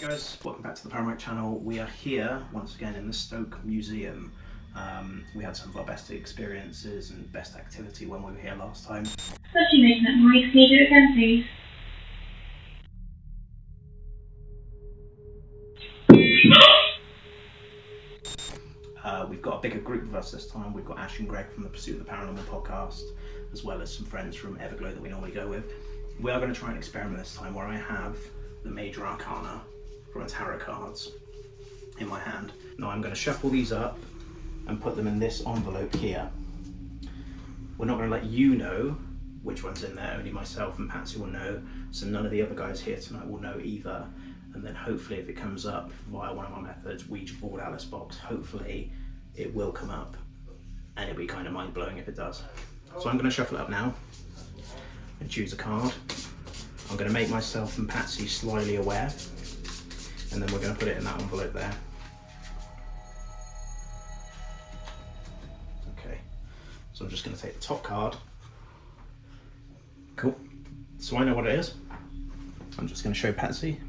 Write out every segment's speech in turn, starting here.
guys, welcome back to the ParaMike channel. We are here once again in the Stoke Museum. We had some of our best experiences and best activity when we were here last time. Especially making that noise. Can you do it again, please? We've got a bigger group with us this time. We've got Ash and Greg from the Pursuit of the Paranormal podcast, as well as some friends from Everglow that we normally go with. We are going to try an experiment this time where I have the Major Arcana from a tarot cards in my hand. Now I'm going to shuffle these up and put them in this envelope here. We're not going to let you know which one's in there, only myself and Patsy will know, so none of the other guys here tonight will know either. And then hopefully if it comes up via one of our methods, Ouija board, Alice box, hopefully it will come up and it'll be kind of mind-blowing if it does. So I'm going to shuffle it up now and choose a card. I'm going to make myself and Patsy slyly aware, and then we're going to put it in that envelope there. Okay, so I'm just going to take the top card. Cool. So I know what it is. I'm just going to show Patsy.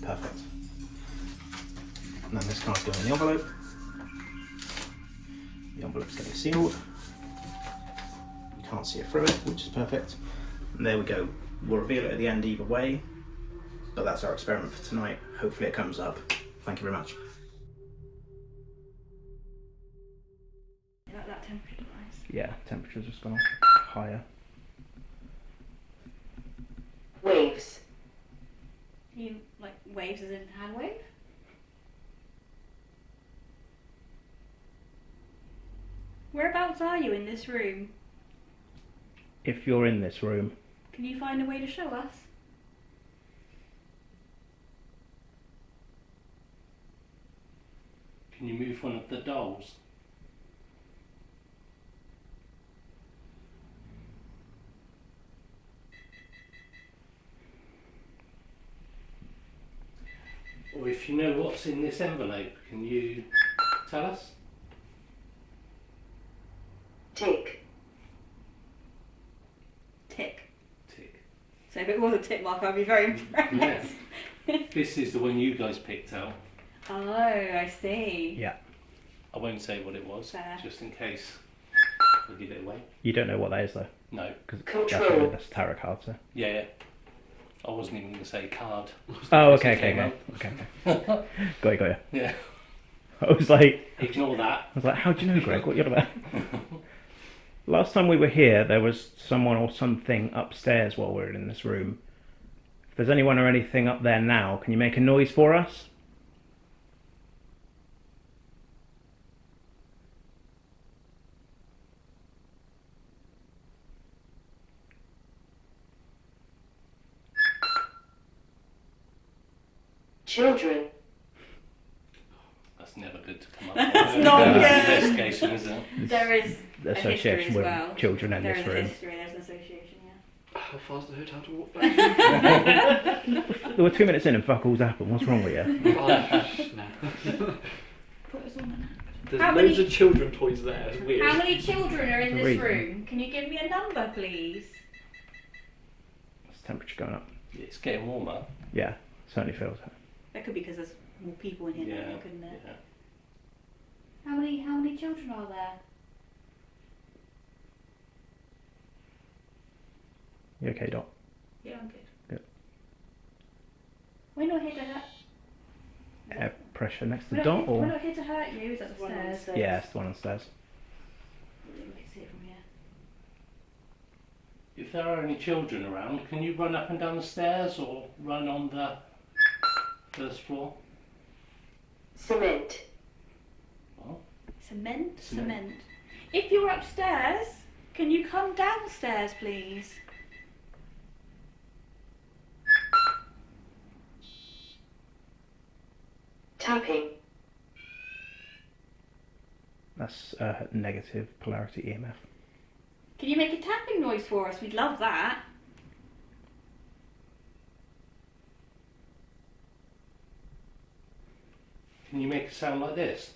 Perfect. And then this card's going in the envelope. The envelope's getting sealed. You can't see it through it, which is perfect. And there we go. We'll reveal it at the end either way, but that's our experiment for tonight. Hopefully it comes up. Thank you very much. You like that temperature device? Yeah, temperature's just gone higher. Waves. You like waves as in hand wave? Whereabouts are you in this room? If you're in this room, Can you find a way to show us? Can you move one of the dolls? Or if you know what's in this envelope, can you tell us? Tick. Tick. Tick. So if it was a tick mark, I'd be very impressed. Yeah. This is the one you guys picked out. Oh, I see. yeah, I won't say what it was, Fair. just in case I give it away. you don't know what that is though, No. because Control. that's a tarot card, so. Yeah, yeah. I wasn't even going to say card. Oh, Just in okay, case it came okay. out. Got you. Yeah. I was like, Ignore that. how do you know, Greg? What are you on about? Last time we were here, there was someone or something upstairs while we were in this room. If there's anyone or anything up there now, can you make a noise for us? Children. That's never good to come up That's with. not good. Investigation, is it? There is The a history association as with well. children in There this is a room. history, there's an association, yeah. How far's the hood? How to walk back? There were 2 minutes in and fuck all's happened. What's wrong with you? Oh, no. Put us on an There's How loads many- of children toys there. It's weird. How many children are in The this reason. room? Can you give me a number, please? Is the temperature going up? It's getting warmer. Yeah, certainly feels it. That could be because there's more people in here Yeah. now, couldn't it? Yeah. How many children are there? You okay, Doc? Yeah, I'm good. Good. We're not here to hurt. Air pressure next to We're Dot, not, we're or? not here to hurt you. Is that the stairs? Yeah, it's the one on the stairs. We can see it from here. If there are any children around, can you run up and down the stairs or run on the first floor? Cement. Well, Cement? Cement. If you're upstairs, can you come downstairs, please? Tapping. That's negative polarity EMF. Can you make a tapping noise for us? We'd love that. can you make a sound like this?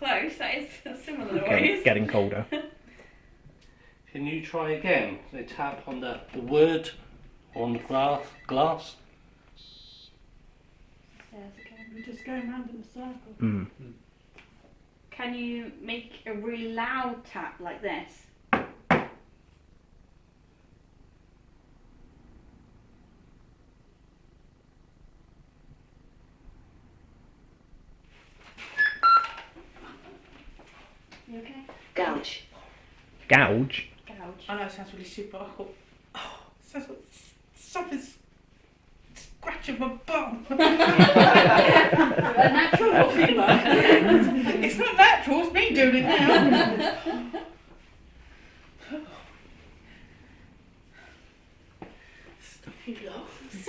Close. That is a similar Getting, noise. getting colder. Can you try again? So tap on the word on the glass. Stairs again. We're just going round in a circle. Mm. Can you make a really loud tap like this? You okay? Gouge. Gouge? Gouge. I know it sounds really stupid, but I thought, oh, it sounds like something's scratching my bum. A natural or humour? It's not natural, it's me doing it now. Stuffy lungs.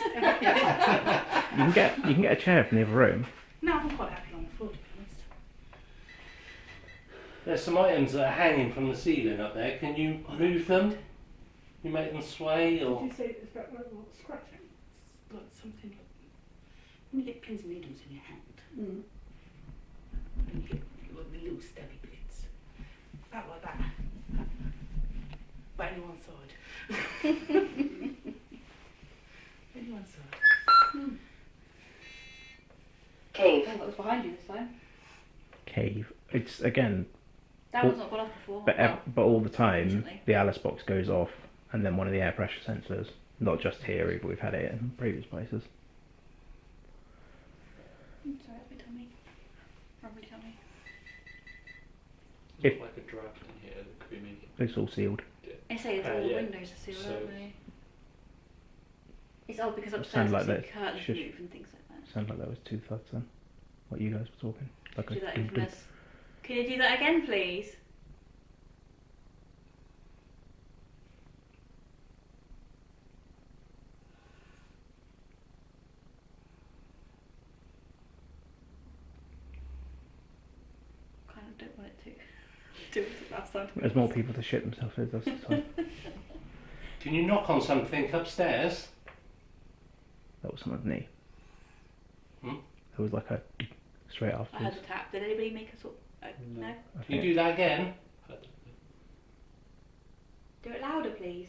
You can get a chair from the other room. No, I'm quite happy on the floor, to be honest. There's some items that are hanging from the ceiling up there. Can you move them? You make them sway or? Did you say it's about scratching? It's like something like, when you get pins and needles in your hand, Mm. and you get like the little stabby bits. About like that. But only one side. Only one side. Cave. Oh, that was behind you this time. Cave. It's again, That one's not gone off before. but all the time recently. the Alice box goes off, and then one of the air pressure sensors. Not just here, but we've had it in previous places. Sorry, that's my tummy. Rubbly tummy. If- Like a draft in here that could be making. It's all sealed. I say it's all the Yeah. windows are sealed, So- aren't they? It's odd because It upstairs sounded like I've seen that. curtains Shush. move and things like that. Sounded like that was two thuds then. What you guys were talking. Like Do that dum, dum. infamous. Can you do that again, please? Kind of don't want it to do it last time. There's more people to shit themselves with this time. Can you knock on something upstairs? That was someone's knee. Hmm? There was like a straight I heard afterwards. the tap. Did anybody make a sort? No. I Can you think. do that again? Do it louder, please.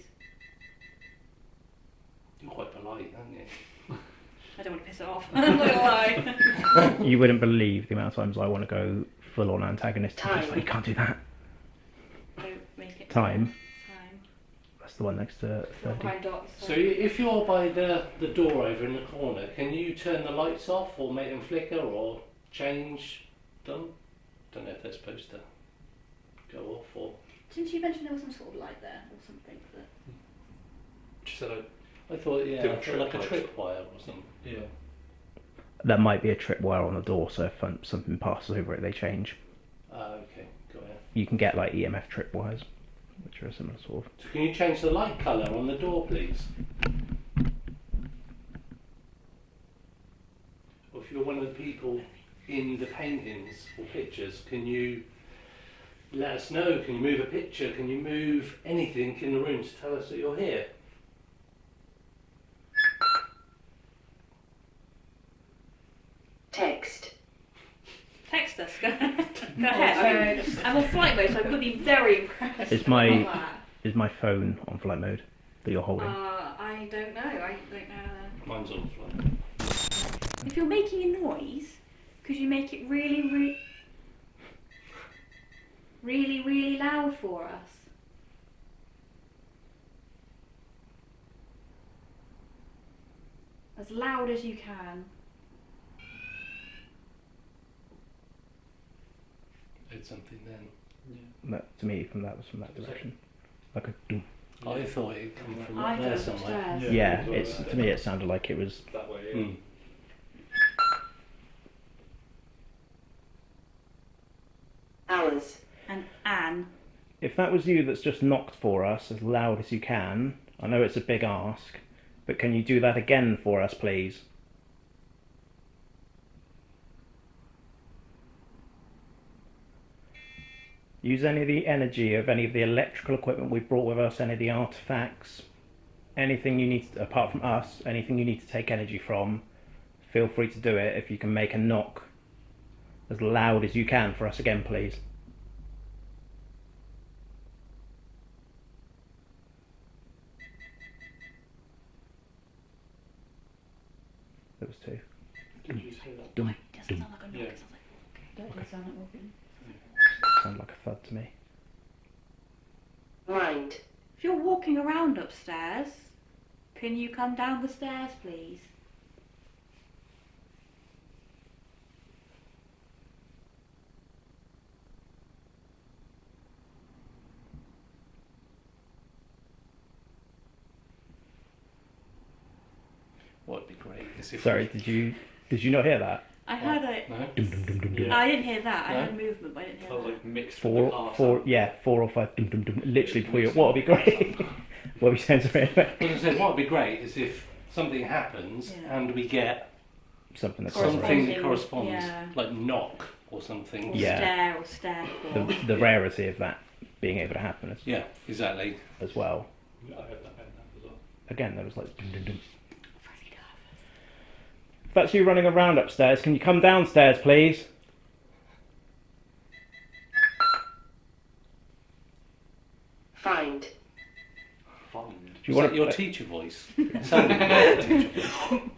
You're quite polite, aren't you? I don't want to piss it off. I'm not gonna lie. You wouldn't believe the amount of times I want to go full on antagonist. And just Time. like, you can't do that. Don't make it Time. Time. That's the one next to Not 30. behind dots. So if you're by the door over in the corner, can you turn the lights off or make them flicker or change them? Don't know if they're supposed to go off or... Didn't you mention there was some sort of light there or something? That... She said, I thought, yeah, Little I thought like a trip trip wire or something. yeah. That might be a tripwire on the door, so if something passes over it, they change. Okay, got it. You can get like EMF tripwires, which are a similar sort of. So can you change the light colour on the door, please? Or if you're one of the people in the paintings or pictures, can you let us know? Can you move a picture? Can you move anything in the room to tell us that you're here? Text. Text us. Go ahead. I'm on flight mode, so I'm going to be very impressed. Is my phone on flight mode that you're holding? I don't know. I don't know. Mine's on flight. If you're making a noise, could you make it really, really loud for us? As loud as you can. Did something then. That, to me, that was from that direction. Like a doom. I thought it'd come from I up there thought somewhere. upstairs. Yeah, it's to me it sounded like it was. That way, yeah. Hmm. Hours. And Anne. If that was you that's just knocked for us as loud as you can, I know it's a big ask, but can you do that again for us, please? Use any of the energy of any of the electrical equipment we've brought with us, any of the artefacts, anything you need, apart from us, anything you need to take energy from, feel free to do it. If you can make a knock as loud as you can for us again, please. There was 2. Did you say that? Dum, It doesn't sound like a knock. Yeah. It sounds like That does sound like walking. sound like a thud to me. Mind. If you're walking around upstairs, can you come down the stairs, please? What would be great is if Sorry, did you not hear that? I heard it. No? Dum, dum, dum, dum, dum. Yeah. I didn't hear that. I No? heard movement, but I didn't hear Kind of that. like mixed with the car sound. Yeah, 4 or 5. Dum, dum, dum. Literally before you. What would be great? What would be saying? Sorry, As I said, what would be great is if something happens Yeah. and we get something that something Corresponding, that corresponds, yeah. like knock or something. Or Yeah. stare or stare. the rarity of that being able to happen Yeah, exactly. as well. Yeah, I heard that as well. Again, there was like dum, dum, dum. If that's you running around upstairs, can you come downstairs, please? Find. Fun. Do you Is want that your to? teacher voice? Sounded like a teacher voice.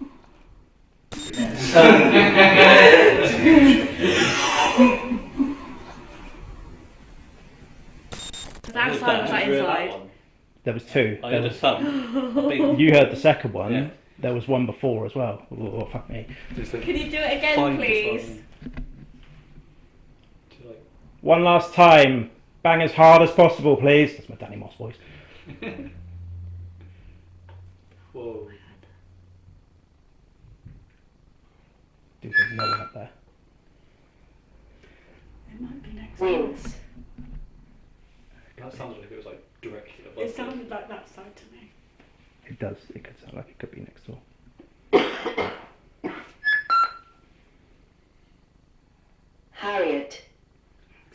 Was outside or was that Did you hear that inside? one? There was 2. I There heard a was, thump. A big- you heard the second one. Yeah. There was one before as well. Oh, fuck me. Just like, Can you do it again, find please? this one. To like, One last time. Bang as hard as possible, please. That's my Danny Moss voice. whoa. Dude, there's no one up there. It might be next door. Winds. That sounded like it was like directly above. It sounded like that side to me. It does. It could sound like it could be next door. Harriet.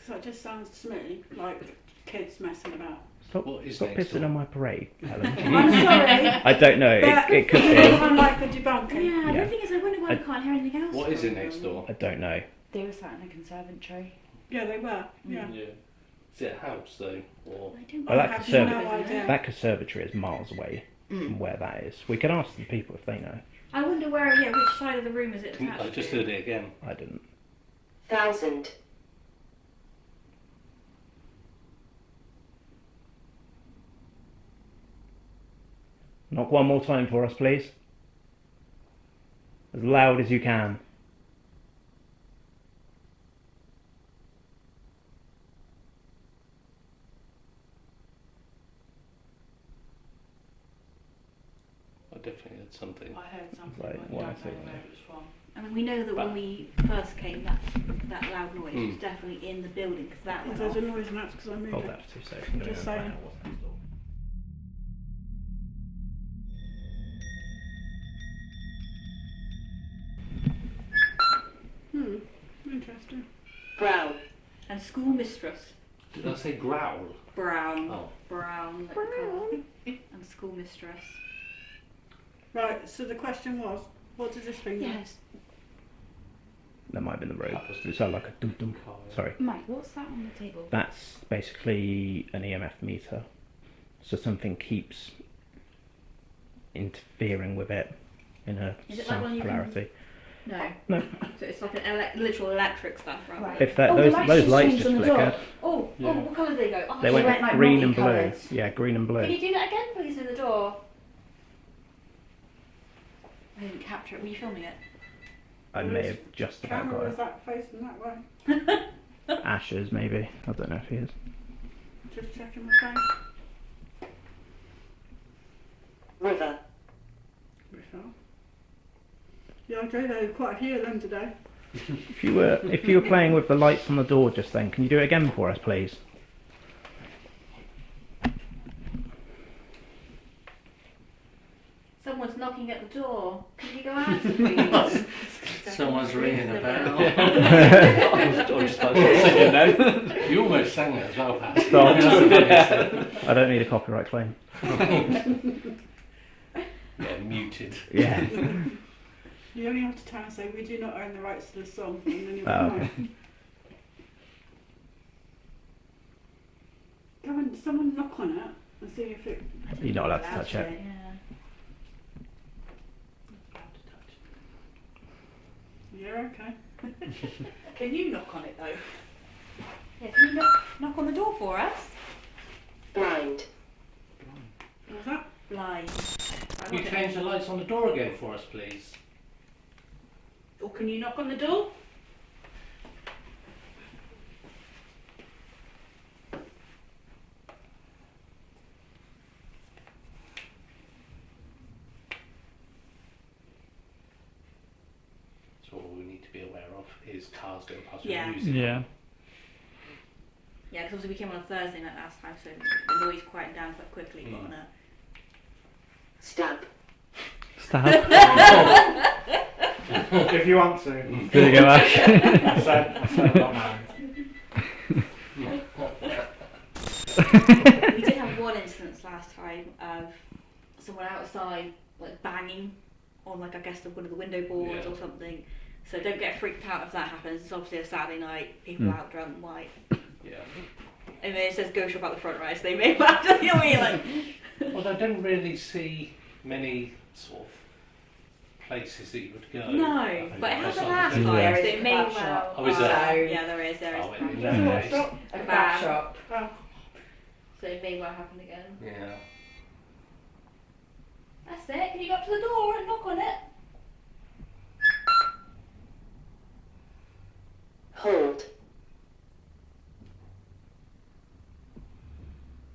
So it just sounds to me like kids messing about. Stop, What is stop next pissing door? on my parade, Helen. I'm sorry. I don't know. But It could be. I'm like the debunking. Yeah, Yeah. the thing is, I wonder why I- we can't hear anything else. What is from it next them. door? I don't know. They were sat in a conservatory. Yeah, they were. Yeah. Yeah. Is it a house though? Or I don't Well, know. that have conserv- no idea. That conservatory is miles away from where that is. We can ask the people if they know. I wonder where, yeah, which side of the room is it attached I just to? heard it again. I didn't. Thousand. Knock one more time for us, please. As loud as you can. I definitely heard something. I heard something. Like, but I what I don't said, know where yeah. it was from. I mean, we know that when we first came, that loud noise was Mm. definitely in the building because that If went there's off. a noise and that's because I moved Hold it. that for 2 seconds. I'm gonna Just go and saying. find out what's next door. Interesting. Brown. And schoolmistress. Did I say growl? Brown. Oh. Brown. like colour. And schoolmistress. Right, so the question was, what does this thing do? Yes. That might have been the road. That was It sounded like a dum dum. car, yeah. Sorry. Mike, what's that on the table? That's basically an EMF meter. So something keeps interfering with it in a Is it like sound when you can- polarity. No. No. So it's like an literal electric stuff, right? Right. If that, Oh, the those lights those just lights changed just on the door. flickered, Oh, Yeah. oh, what colour did they go? Oh, they They went went like green and blue. multi-coloured. Yeah, green and blue. Can you do that again, please, in the door? I didn't capture it. Were you filming it? I may have just about Camera got was it. that facing that way? Ashes, maybe. I don't know if he is. Just checking my phone. River. Before. Yeah, I drew there quite a few of them today. If you were playing with the lights on the door just then, can you do it again for us, please? Someone's knocking at the door. Can you go answer, please? Someone's ringing a bell. I was just about to say it now. You almost sang it as well, Pat. Stop. That's the funniest thing. I don't need a copyright claim. Yeah, muted. Yeah. You only have to try and say, we do not own the rights to the song, and then you'll be Oh, fine. okay. Come and someone knock on it and see if it... You're not allowed to touch it. Yeah. You're okay. Can you knock on it though? Yeah, can you knock on the door for us? Blind. What was that? Blind. Can you change the lights on the door again for us, please? Or can you knock on the door? So all we need to be aware of is cars going past Yeah. with music. Yeah. Yeah, because obviously we came on a Thursday night last time, so the noise quieted down quite quickly. But on a... Stab. Stab. If you want to. There you go, Ash. I said not married. We did have one instance last time of someone outside like banging on like I guess one of the window boards Yeah. or something. So don't get freaked out if that happens. It's obviously a Saturday night, people Mm. out drunk, white. Yeah. And then it says go shop out the front, right? So they may well have to, you know what I mean? Like, Although I don't really see many sort of places that you would go. no, but it That's happened not last the time, thing. so There is it a may kebab well. shop. Oh, is there? Yeah, there is. There is. Oh, a kebab in shop. that case. Stop. A Kebab. kebab shop. Oh. So it may well happen again. Yeah. That's it. Can you go up to the door and knock on it? Hold.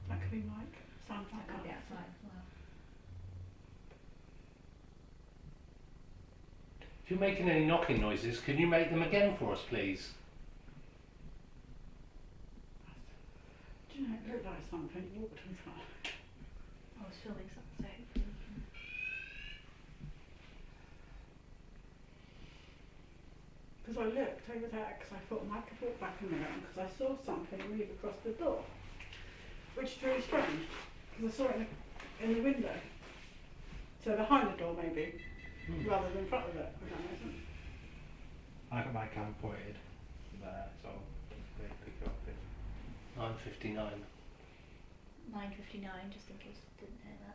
That could be Mike. Sounds like I'll be that. outside as well. If you're making any knocking noises, can you make them again for us, please? Do you know, it looked like something walked in front. I was filming something. So hopefully we can- Because I looked over there because I thought Mike had walked back in the room because I saw something move across the door, which is really strange because I saw it in the window. So behind the door maybe, rather than in front of it. If that makes sense. I got my cam pointed there, so they pick it up. 9:59. 9:59, just in case you didn't hear that.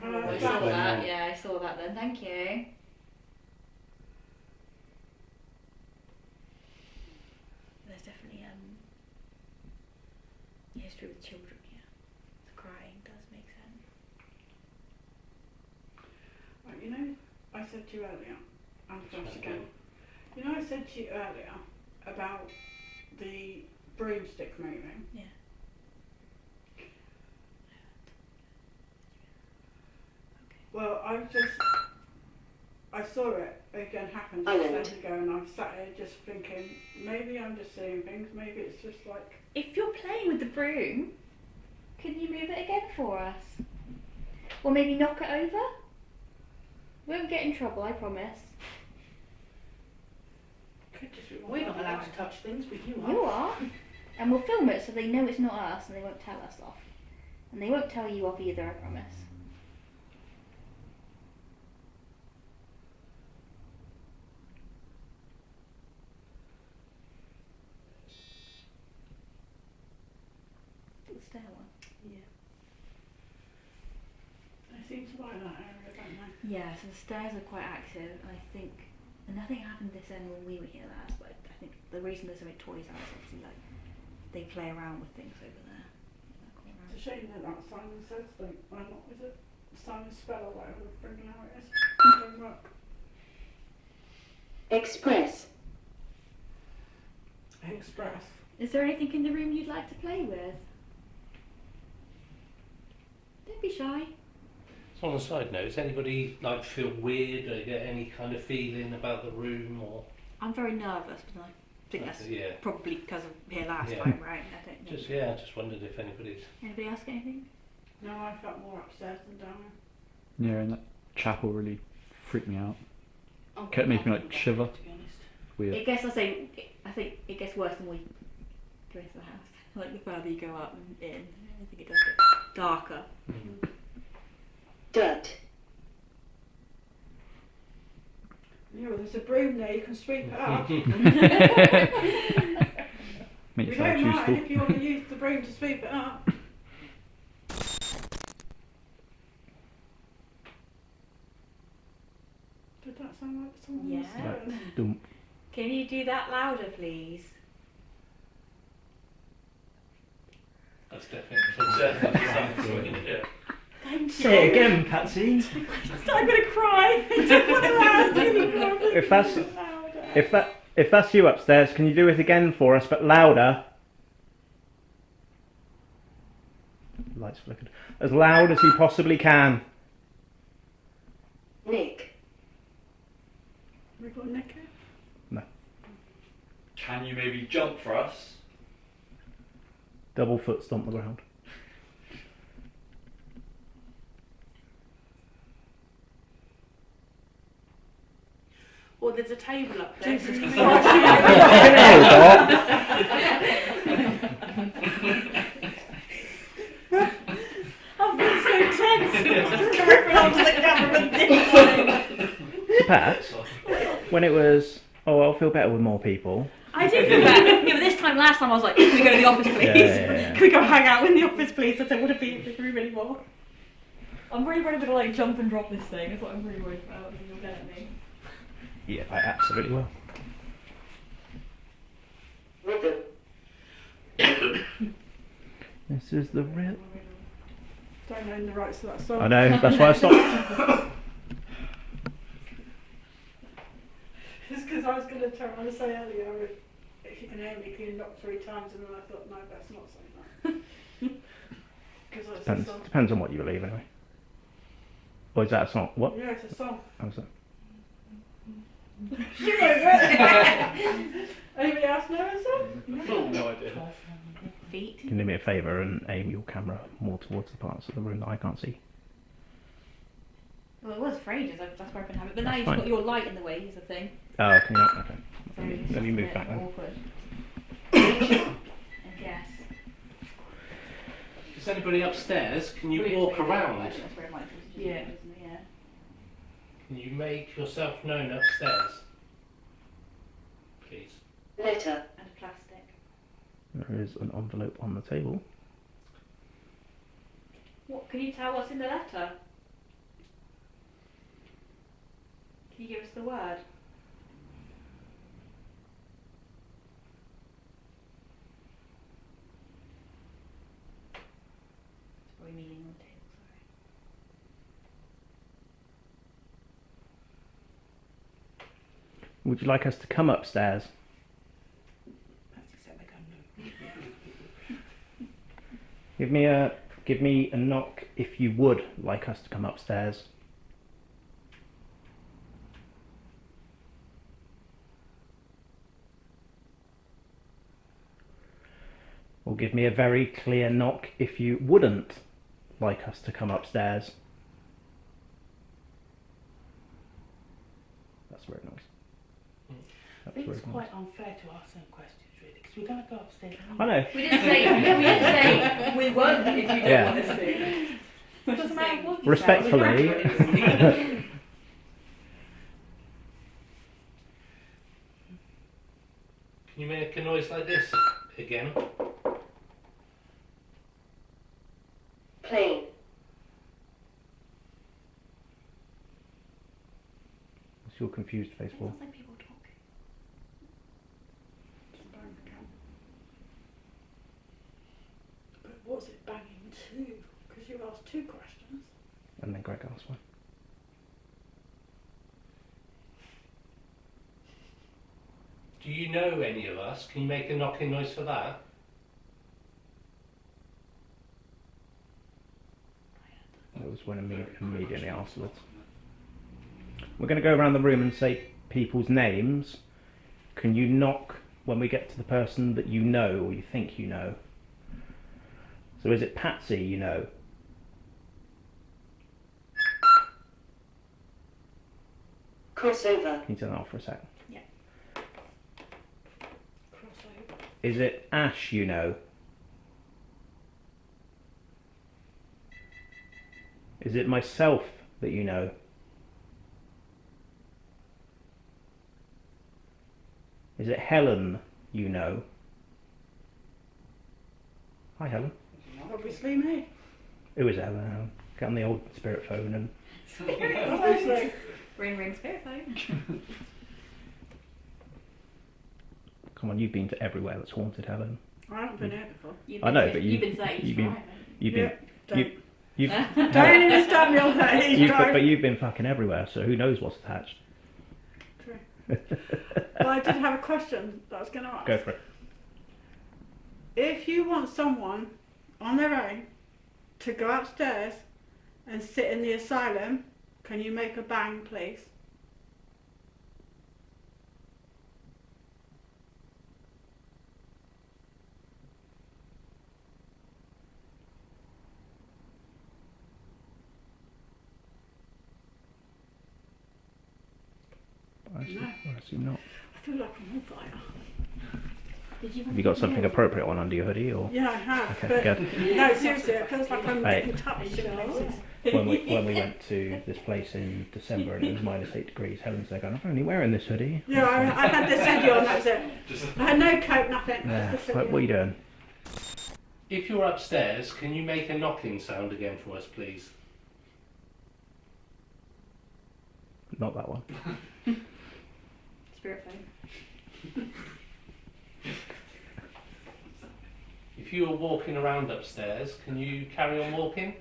I I saw saw that. that. Yeah, I saw that then. Thank you. There's definitely history with children here. The crying does make sense. Right, you know, I said to you earlier, and first Okay. again, you know I said to you earlier about the broomstick moving? Yeah. Well, I saw it again happen just Island. a second ago and I've sat here just thinking, maybe I'm just seeing things, maybe it's just like, If you're playing with the broom, can you move it again for us? Or maybe knock it over? We won't get in trouble, I promise. could just be We're not allowed to touch things, but you are. You are. And we'll film it so they know it's not us and they won't tell us off. And they won't tell you off either, I promise. The stair one. Yeah. They seem to like that area, don't they? Yeah, so the stairs are quite active, and I think, and nothing happened this end when we were here last, but I think the reason there's so many toys out is obviously like they play around with things over there. in that corner. It's a shame that Simon says thing. What is it? Simon Spell or whatever friggin' how it is. It don't work. Express. Express. Is there anything in the room you'd like to play with? Don't be shy. So on a side note, does anybody like feel weird or get any kind of feeling about the room or? I'm very nervous, but I think that's Yeah. probably because of here last Yeah. time, right? I don't know. I just wondered if anybody's. Anybody else get anything? No, I felt more upstairs than down Yeah, and that chapel really freaked me out. I'm Kept making me, glad like, you shiver. got it, to be honest. Weird. I think it gets worse when we go into the house. Like the further you go up and in, I think it does get darker. Dirt. Yeah, well, there's a broom there, you can sweep it up. Makes We life don't mind useful. if you want to use the broom to sweep it up. Did that sound like someone was Yeah. stirring? Dump. Can you do that louder, please? That's definitely yeah. Thank you. Say it again, Patsy. I'm gonna cry. I don't want to laugh anymore. If that's if that's you upstairs, can you do it again for us, but louder? Lights flickered. As loud as you possibly can. Nick. We got Nick here? Can you maybe jump for us? Double foot stomp the ground. Well, there's a table up there. Jesus so- Christ. I've been so tense. Coming onto the camera this time. So Pat, when it was, oh, I'll feel better with more people. I did feel bad. Yeah, but this time, last time, I was like, can we go to the office, please? Yeah. Can we go hang out in the office, please? I don't want to be in this room anymore. I'm really worried about like jump and drop this thing. That's what I'm really worried about. You'll get at me. Yeah, I absolutely will. Rhythm. This is the real. Don't own the rights to that song. I know, that's why I stopped. Just because I was going to turn around and say earlier, if you can hear me, can you knock 3 times? And then I thought, no, that's not saying that. Because it's a Depends, song. depends on what you believe, anyway. Or is that a song? What? Yeah, it's a song. How's that? She knows it. Anybody else know a song? No idea. Feet. Can you do me a favour and aim your camera more towards the parts of the room that I can't see? Well, it was for ages. That's where I've been having. But now That's you've fine. got your light in the way. Is the thing. Oh, can you not? Okay. So Let me- it's let me just a move bit back then. Awkward. I guess. Is anybody upstairs? Can you Really walk maybe, I around? think that's where it might be. Yeah. Isn't it? Yeah. Can you make yourself known upstairs? Please. Letter. And a plastic. There is an envelope on the table. What? Can you tell what's in the letter? Can you give us the word? It's probably meaning on the table, sorry. Would you like us to come upstairs? That's exactly like Give me a knock if you would like us to come upstairs. Or give me a very clear knock if you wouldn't like us to come upstairs. That's very nice. I That's think very it's nice. quite unfair to ask them questions, really, because we're going to go upstairs. I know. We didn't say we won't if you don't Yeah. want us to. It doesn't matter what you Respectfully. say. Can you make a noise like this again? Plane. What's your confused face for? Sounds like people talking. Just bang the camera. But what's it banging to? Because you asked 2 questions. And then Greg asked one. Do you know any of us? Can you make a knocking noise for that? It was when immediately afterwards. We're going to go around the room and say people's names. Can you knock when we get to the person that you know or you think you know? So is it Patsy you know? Crossover. Can you turn that off for a sec? Crossover. Is it Ash you know? Is it myself that you know? Is it Helen you know? Hi Helen. Obviously me. Who is Helen? Get on the old spirit phone and... Obviously. Ring, ring, spirit phone. Come on, you've been to everywhere that's haunted, Helen. I haven't been here before. I know, but you've been 30 you've been- right, You've been... Don't. You've, Don't even start me on that. but you've been fucking everywhere, so who knows what's attached. True. Well, I did have a question that I was going to ask. Go for it. If you want someone on their own to go upstairs and sit in the asylum, can you make a bang, please? I assume not. I feel like I'm on fire. Have you got something appropriate on under your hoodie, or...? Yeah, I have. Okay, but good. no, seriously, it feels like I'm Hey. getting touched in places. When we went to this place in December and it was -8 degrees, Helen's there going, I'm only wearing this hoodie. Yeah, I had this hoodie on, that's it. I had no coat, nothing. Yeah, Just this like, hoodie what are you doing? If you're upstairs, can you make a knocking sound again for us, please? Not that one. Spirit phone. If you were walking around upstairs, can you carry on walking?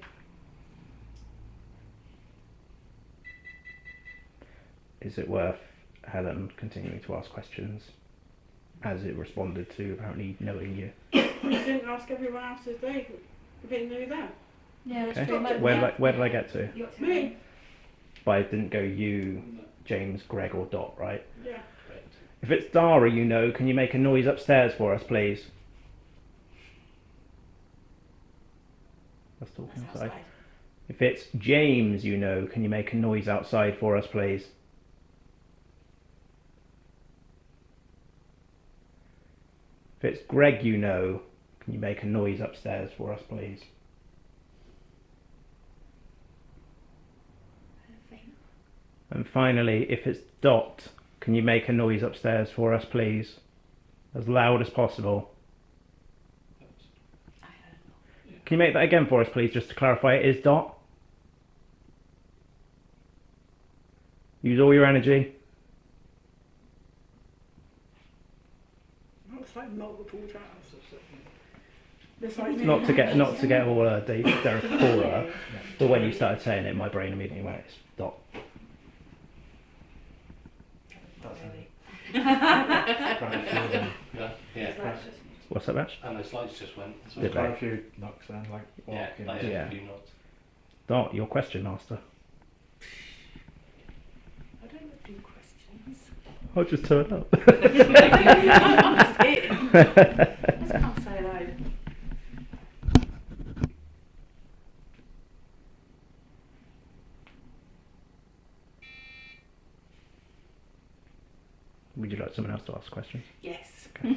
Is it worth Helen continuing to ask questions as it responded to apparently knowing you? You didn't ask everyone else if they knew them. Yeah, that's Okay. true. Where did I get to? You got to Me? But I didn't go you, James, Greg or Dot, right? Yeah. Correct. If it's Dara you know, can you make a noise upstairs for us, please? That's talking That's outside. outside. If it's James you know, can you make a noise outside for us, please? If it's Greg you know, can you make a noise upstairs for us, please? And finally, if it's Dot, can you make a noise upstairs for us, please? As loud as possible. I heard not. Can you make that again for us, please, just to clarify it is Dot? Use all your energy. Looks like multiple jars. It's like me. Not to get all Derek Cora, but when you started saying it, my brain immediately went, it's Dot. Quite a few of them. Yeah. What's that, Batch? And those lights just went. So Did Quite they? a few knocks then, like yeah, walking. like Yeah. a few knots. Dot, your question, Master. I don't do questions. I'll just turn up. I'm just kidding. I just can't say hello. Would you like someone else to ask questions? Yes. Who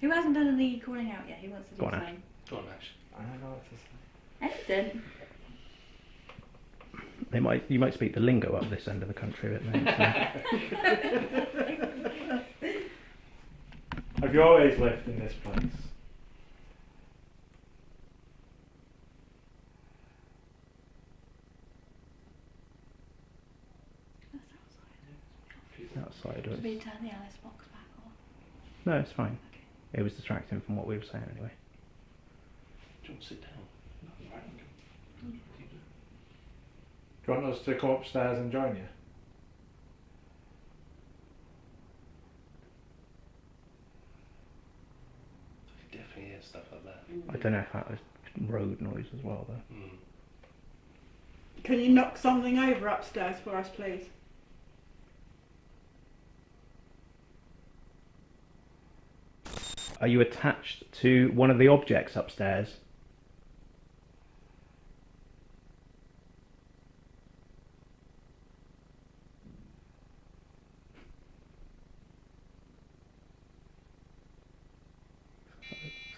hasn't done any calling out yet? Who wants to do Go on, Ash. something? Go on, Ash. I don't know what to say. Anything. You might speak the lingo up this end of the country, but mate. Have you always lived in this place? That's outside. Outside. Should we turn the Alice box back on? No, it's fine. It was distracting from what we were saying anyway. Do you want to sit down? Do you want us to go upstairs and join you? I can definitely hear stuff like that. I don't know if that was road noise as well, though. Mm. Can you knock something over upstairs for us, please? Are you attached to one of the objects upstairs?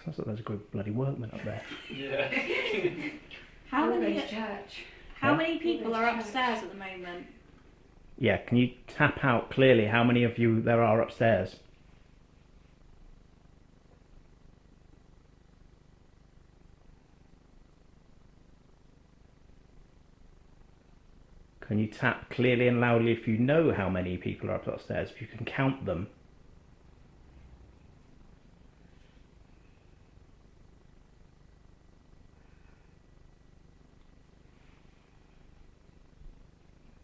Sounds like there's a good bloody workman up there. Yeah. How many? Church. How Huh? many people are Church. upstairs at the moment? Yeah, can you tap out clearly how many of you there are upstairs? Can you tap clearly and loudly if you know how many people are upstairs, if you can count them?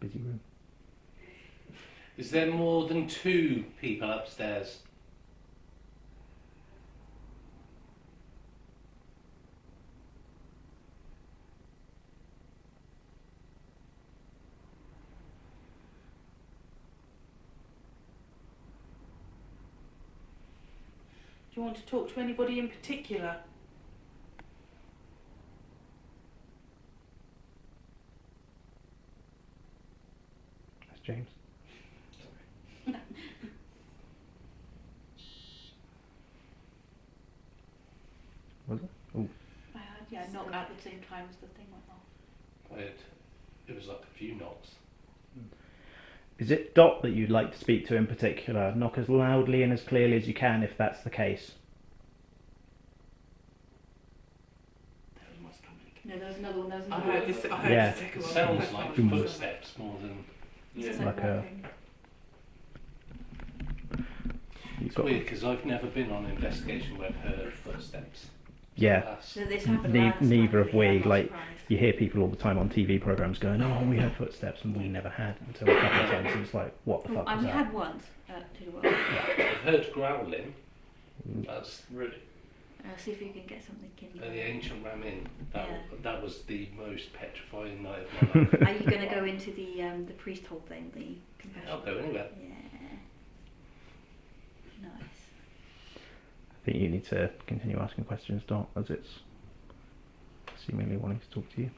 Busy room. Is there more than 2 people upstairs? Do you want to talk to anybody in particular? That's James. Was it? Oh, I heard Yeah, you not knock at the same time as the thing went off. It was like a few knocks. is it Dot that you'd like to speak to in particular? Knock as loudly and as clearly as you can if that's the case. There was coming. No, there was another one. There was I another heard one. this. I heard Yeah. the second It one. sounds First like one. footsteps more than. It's just Like a- walking. You've It's got, weird because I've never been on an investigation where I've heard footsteps. yeah. That's, So this happened Ne- last neither time, have we, I'm not like- surprised. You hear people all the time on TV programs going, "Oh, we heard footsteps," and we never had until a couple of times. It's like, what the Well, fuck was we that? had once to the world. I've heard growling. That's Really? See if you can get something in. the ancient ramin. That Yeah. that was the most petrifying night of my life. Are you going to go into the priest hole thing, the confession? I'll go anywhere. Yeah. Nice. I think you need to continue asking questions, Dot, as it's seemingly wanting to talk to you.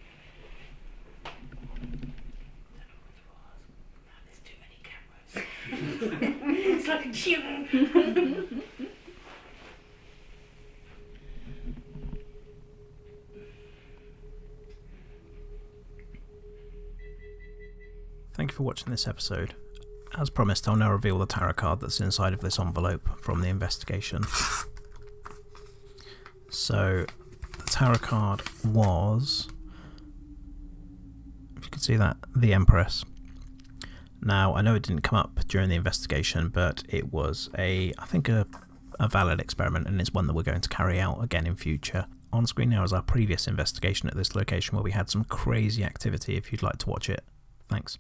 There's too many cameras. It's like a gym. Thank you for watching this episode. As promised, I'll now reveal the tarot card that's inside of this envelope from the investigation. So, the tarot card was, if you can see that, the Empress. Now, I know it didn't come up during the investigation, but it was I think a valid experiment, and it's one that we're going to carry out again in future. On screen now is our previous investigation at this location where we had some crazy activity if you'd like to watch it. Thanks.